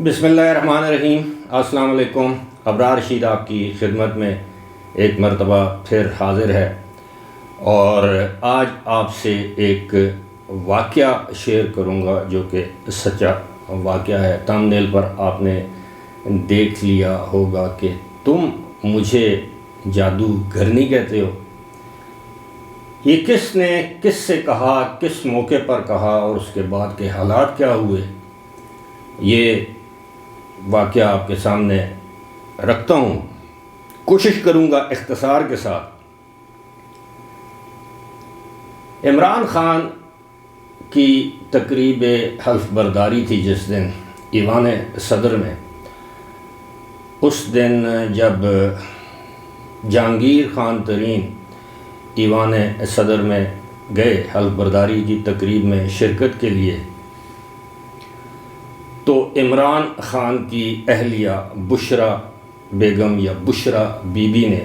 بسم اللہ الرحمن الرحیم۔ السلام علیکم۔ ابرار رشید آپ کی خدمت میں ایک مرتبہ پھر حاضر ہے اور آج آپ سے ایک واقعہ شیئر کروں گا جو کہ سچا واقعہ ہے۔ تھمبنیل پر آپ نے دیکھ لیا ہوگا کہ تم مجھے جادوگرنی کہتے ہو۔ یہ کس نے کس سے کہا، کس موقع پر کہا اور اس کے بعد کے حالات کیا ہوئے، یہ واقعہ آپ کے سامنے رکھتا ہوں۔ کوشش کروں گا اختصار کے ساتھ۔ عمران خان کی تقریب حلف برداری تھی جس دن ایوان صدر میں۔ اس دن جب جہانگیر خان ترین ایوان صدر میں گئے حلف برداری کی تقریب میں شرکت کے لیے، تو عمران خان کی اہلیہ بشرا بیگم یا بشرا بی بی نے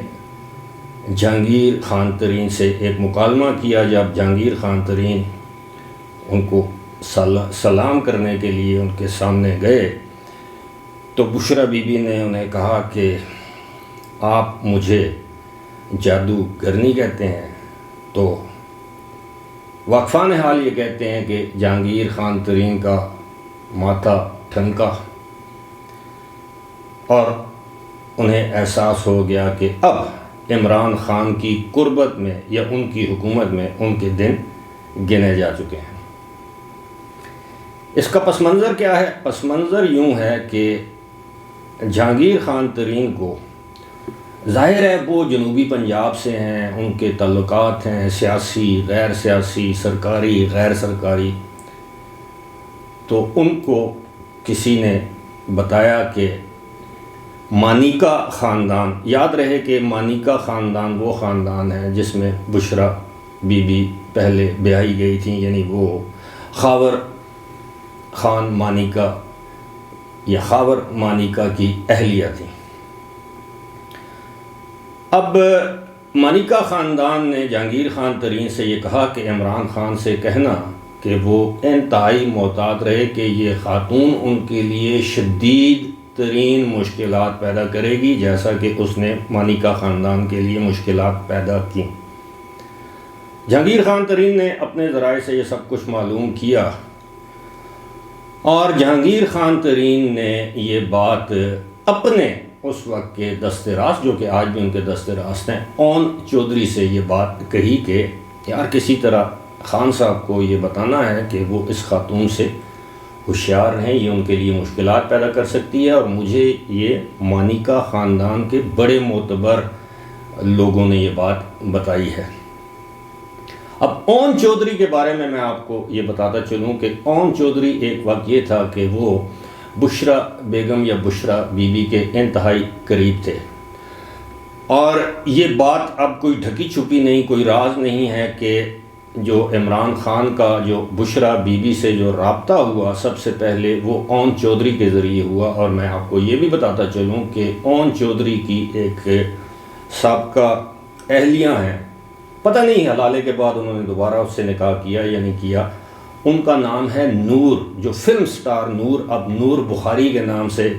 جہانگیر خان ترین سے ایک مکالمہ کیا۔ جب جہانگیر خان ترین ان کو سلام کرنے کے لیے ان کے سامنے گئے تو بشرا بی بی نے انہیں کہا کہ آپ مجھے جادوگرنی کہتے ہیں۔ تو واقفان حال یہ کہتے ہیں کہ جہانگیر خان ترین کا ماتھا ٹھنکا اور انہیں احساس ہو گیا کہ اب عمران خان کی قربت میں یا ان کی حکومت میں ان کے دن گنے جا چکے ہیں۔ اس کا پس منظر کیا ہے؟ پس منظر یوں ہے کہ جہانگیر خان ترین کو ظاہر ہے وہ جنوبی پنجاب سے ہیں، ان کے تعلقات ہیں سیاسی، غیر سیاسی، سرکاری، غیر سرکاری۔ تو ان کو کسی نے بتایا کہ مانیکا خاندان، یاد رہے کہ مانیکا خاندان وہ خاندان ہے جس میں بشرا بی بی پہلے بیاہی گئی تھیں، یعنی وہ خاور خان مانیکا یا خاور مانیکا کی اہلیہ تھیں۔ اب مانیکا خاندان نے جہانگیر خان ترین سے یہ کہا کہ عمران خان سے کہنا کہ وہ انتہائی محتاط رہے کہ یہ خاتون ان کے لیے شدید ترین مشکلات پیدا کرے گی، جیسا کہ اس نے مانیکا خاندان کے لیے مشکلات پیدا کی۔ جہانگیر خان ترین نے اپنے ذرائع سے یہ سب کچھ معلوم کیا اور جہانگیر خان ترین نے یہ بات اپنے اس وقت کے دست راست، جو کہ آج بھی ان کے دست راست ہیں، اون چودھری سے یہ بات کہی کہ یار کسی طرح خان صاحب کو یہ بتانا ہے کہ وہ اس خاتون سے ہوشیار ہیں، یہ ان کے لیے مشکلات پیدا کر سکتی ہے، اور مجھے یہ مانیکا خاندان کے بڑے معتبر لوگوں نے یہ بات بتائی ہے۔ اب اون چودھری کے بارے میں آپ کو یہ بتاتا چلوں کہ اون چودھری ایک وقت یہ تھا کہ وہ بشرا بیگم یا بشرا بی بی کے انتہائی قریب تھے، اور یہ بات اب کوئی ڈھکی چھپی نہیں، کوئی راز نہیں ہے کہ جو عمران خان کا جو بشرا بی بی سے جو رابطہ ہوا سب سے پہلے وہ اون چودھری کے ذریعے ہوا۔ اور میں آپ کو یہ بھی بتاتا چلوں کہ اون چودھری کی ایک سابقہ اہلیہ ہیں، پتہ نہیں حلالے کے بعد انہوں نے دوبارہ اس سے نکاح کیا یا نہیں کیا۔ ان کا نام ہے نور، جو فلم سٹار نور، اب نور بخاری کے نام سے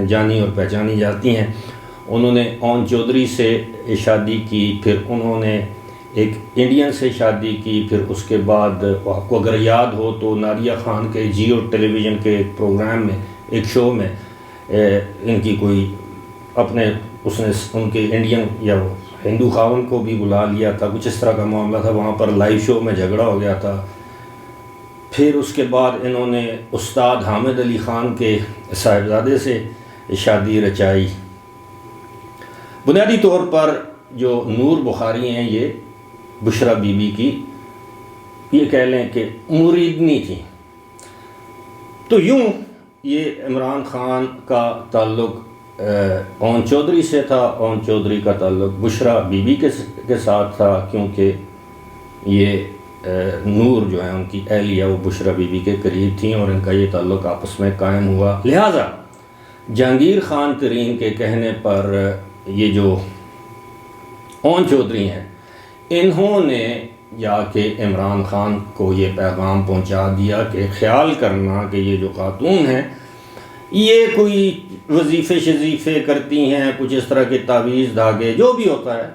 جانی اور پہچانی جاتی ہیں۔ انہوں نے اون چودھری سے شادی کی، پھر انہوں نے ایک انڈین سے شادی کی، پھر اس کے بعد آپ کو اگر یاد ہو تو نادیہ خان کے جیو ٹیلی ویژن کے ایک پروگرام میں، ایک شو میں ان کی کوئی اپنے اس نے ان کے انڈین یا ہندو خاون کو بھی بلا لیا تھا، کچھ اس طرح کا معاملہ تھا، وہاں پر لائیو شو میں جھگڑا ہو گیا تھا۔ پھر اس کے بعد انہوں نے استاد حامد علی خان کے صاحبزادے سے شادی رچائی۔ بنیادی طور پر جو نور بخاری ہیں یہ بشرا بی بی کی یہ کہہ لیں کہ مریدنی تھی۔ تو یوں یہ عمران خان کا تعلق اون چودھری سے تھا، اون چودھری کا تعلق بشرا بی بی کے ساتھ تھا، کیونکہ یہ نور جو ہے ان کی اہلیہ وہ بشرا بی بی کے قریب تھیں اور ان کا یہ تعلق آپس میں قائم ہوا۔ لہٰذا جہانگیر خان ترین کے کہنے پر یہ جو اون چودھری ہیں انہوں نے جا کے عمران خان کو یہ پیغام پہنچا دیا کہ خیال کرنا کہ یہ جو خاتون ہیں یہ کوئی وظیفے شظیفے کرتی ہیں، کچھ اس طرح کے تعویذ دھاگے جو بھی ہوتا ہے.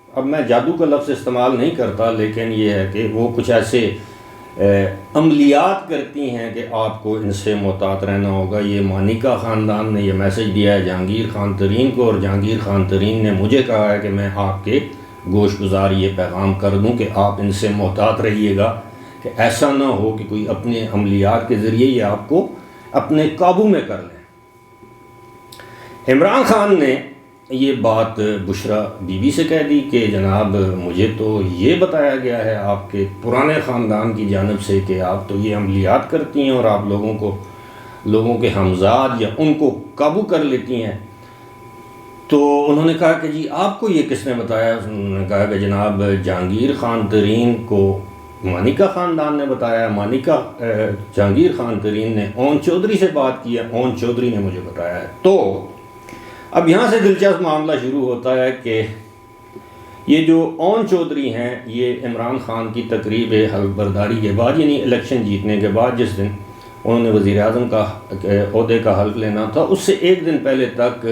اب میں جادو کا لفظ استعمال نہیں کرتا، لیکن یہ ہے کہ وہ کچھ ایسے عملیات کرتی ہیں کہ آپ کو ان سے محتاط رہنا ہوگا. یہ مانیکا خاندان نے یہ میسج دیا ہے جہانگیر خان ترین کو، اور جہانگیر خان ترین نے مجھے کہا ہے کہ میں آپ کے گوش گزار یہ پیغام کر دوں کہ آپ ان سے محتاط رہیے گا، کہ ایسا نہ ہو کہ کوئی اپنے عملیات کے ذریعے یہ آپ کو اپنے قابو میں کر لیں. عمران خان نے یہ بات بشرا بی بی سے کہہ دی کہ جناب مجھے تو یہ بتایا گیا ہے آپ کے پرانے خاندان کی جانب سے کہ آپ تو یہ عملیات کرتی ہیں اور آپ لوگوں کے ہمزاد یا ان کو قابو کر لیتی ہیں. تو انہوں نے کہا کہ جی آپ کو یہ کس نے بتایا؟ انہوں نے کہا کہ جناب جہانگیر خان ترین کو مانیکا خاندان نے بتایا. جہانگیر خان ترین نے اون چودھری سے بات کی ہے، اون چودھری نے مجھے بتایا ہے. تو اب یہاں سے دلچسپ معاملہ شروع ہوتا ہے کہ یہ جو اون چودھری ہیں یہ عمران خان کی تقریب حلف برداری کے بعد، یعنی الیکشن جیتنے کے بعد جس دن انہوں نے وزیر اعظم کا عہدے کا حلف لینا تھا، اس سے ایک دن پہلے تک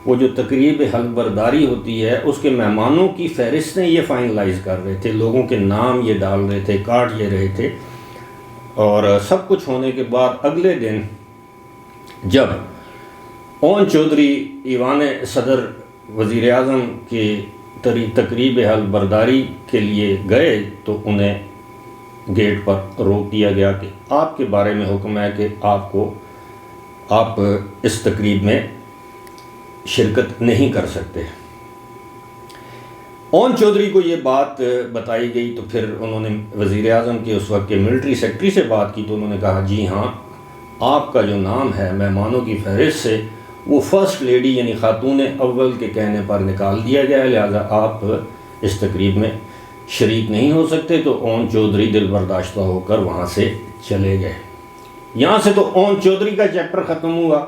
وہ جو تقریب حلف برداری ہوتی ہے اس کے مہمانوں کی فہرستیں یہ فائنلائز کر رہے تھے، لوگوں کے نام یہ ڈال رہے تھے، کارڈ یہ رہے تھے. اور سب کچھ ہونے کے بعد اگلے دن جب اون چودھری ایوان صدر وزیر اعظم کی تقریب حلف برداری کے لیے گئے تو انہیں گیٹ پر روک دیا گیا کہ آپ کے بارے میں حکم ہے کہ آپ اس تقریب میں شرکت نہیں کر سکتے. اون چودھری کو یہ بات بتائی گئی تو پھر انہوں نے وزیر اعظم کے اس وقت کے ملٹری سیکرٹری سے بات کی تو انہوں نے کہا جی ہاں آپ کا جو نام ہے مہمانوں کی فہرست سے وہ فرسٹ لیڈی یعنی خاتون اول کے کہنے پر نکال دیا گیا ہے، لہٰذا آپ اس تقریب میں شریک نہیں ہو سکتے. تو اون چودھری دل برداشتہ ہو کر وہاں سے چلے گئے. یہاں سے تو اون چودھری کا چیپٹر ختم ہوا.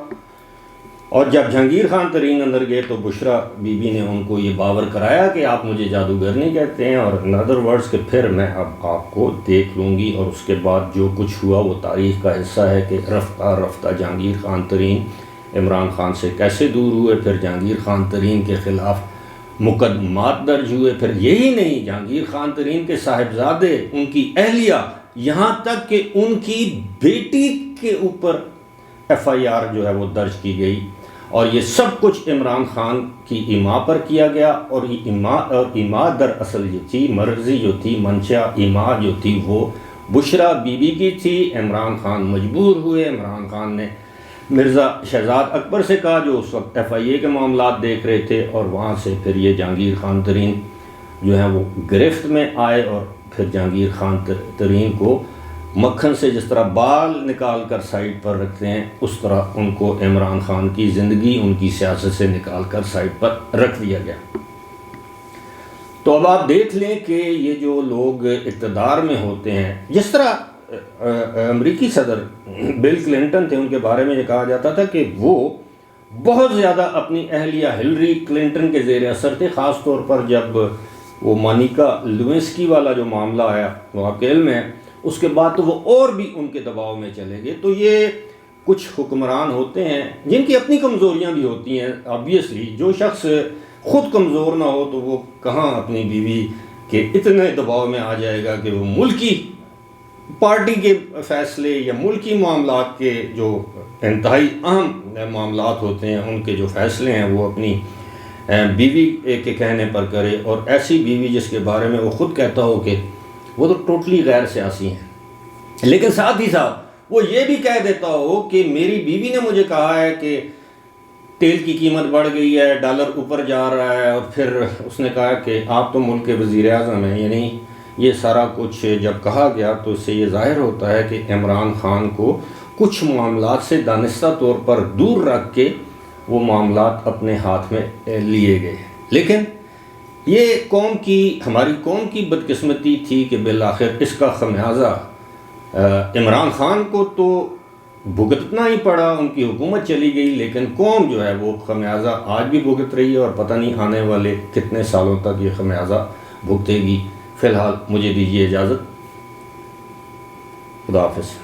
اور جب جہانگیر خان ترین اندر گئے تو بشرا بی بی نے ان کو یہ باور کرایا کہ آپ مجھے جادوگر نہیں کہتے ہیں، اور ان ادر ورڈز کہ پھر میں اب آپ کو دیکھ لوں گی. اور اس کے بعد جو کچھ ہوا وہ تاریخ کا حصہ ہے کہ رفتہ رفتہ جہانگیر خان ترین عمران خان سے کیسے دور ہوئے، پھر جہانگیر خان ترین کے خلاف مقدمات درج ہوئے. پھر یہی نہیں، جہانگیر خان ترین کے صاحبزادے، ان کی اہلیہ، یہاں تک کہ ان کی بیٹی کے اوپر FIR جو ہے وہ درج کی گئی. اور یہ سب کچھ عمران خان کی ایما پر کیا گیا. اور ایما در اصل جو تھی، مرضی جو تھی، منشا ایما جو تھی وہ بشرا بی بی کی تھی. عمران خان مجبور ہوئے. عمران خان نے مرزا شہزاد اکبر سے کہا جو اس وقت FIA کے معاملات دیکھ رہے تھے، اور وہاں سے پھر یہ جہانگیر خان ترین جو ہیں وہ گرفت میں آئے. اور پھر جہانگیر خان ترین کو مکھن سے جس طرح بال نکال کر سائڈ پر رکھتے ہیں اس طرح ان کو عمران خان کی زندگی ان کی سیاست سے نکال کر سائڈ پر رکھ دیا گیا. تو اب آپ دیکھ لیں کہ یہ جو لوگ اقتدار میں ہوتے ہیں، جس طرح امریکی صدر بل کلنٹن تھے، ان کے بارے میں یہ کہا جاتا تھا کہ وہ بہت زیادہ اپنی اہلیہ ہلری کلنٹن کے زیر اثر تھے، خاص طور پر جب وہ مانیکا لیونسکی والا جو معاملہ آیا وہ آپ کے علم ہے، اس کے بعد تو وہ اور بھی ان کے دباؤ میں چلے گئے. تو یہ کچھ حکمران ہوتے ہیں جن کی اپنی کمزوریاں بھی ہوتی ہیں. آبویسلی جو شخص خود کمزور نہ ہو تو وہ کہاں اپنی بیوی کے اتنے دباؤ میں آ جائے گا کہ وہ ملکی پارٹی کے فیصلے یا ملکی معاملات کے جو انتہائی اہم معاملات ہوتے ہیں ان کے جو فیصلے ہیں وہ اپنی بیوی کے کہنے پر کرے. اور ایسی بیوی جس کے بارے میں وہ خود کہتا ہو کہ وہ تو ٹوٹلی غیر سیاسی ہیں، لیکن ساتھ ہی ساتھ وہ یہ بھی کہہ دیتا ہو کہ میری بیوی نے مجھے کہا ہے کہ تیل کی قیمت بڑھ گئی ہے، ڈالر اوپر جا رہا ہے، اور پھر اس نے کہا کہ آپ تو ملک کے وزیر اعظم ہیں. یعنی یہ سارا کچھ جب کہا گیا تو اس سے یہ ظاہر ہوتا ہے کہ عمران خان کو کچھ معاملات سے دانستہ طور پر دور رکھ کے وہ معاملات اپنے ہاتھ میں لیے گئے. لیکن یہ ہماری قوم کی بدقسمتی تھی کہ بالآخر اس کا خمیازہ عمران خان کو تو بھگتنا ہی پڑا، ان کی حکومت چلی گئی، لیکن قوم جو ہے وہ خمیازہ آج بھی بھگت رہی ہے اور پتہ نہیں آنے والے کتنے سالوں تک یہ خمیازہ بھگتے گی. فی الحال مجھے دیجیے اجازت. خدا حافظ.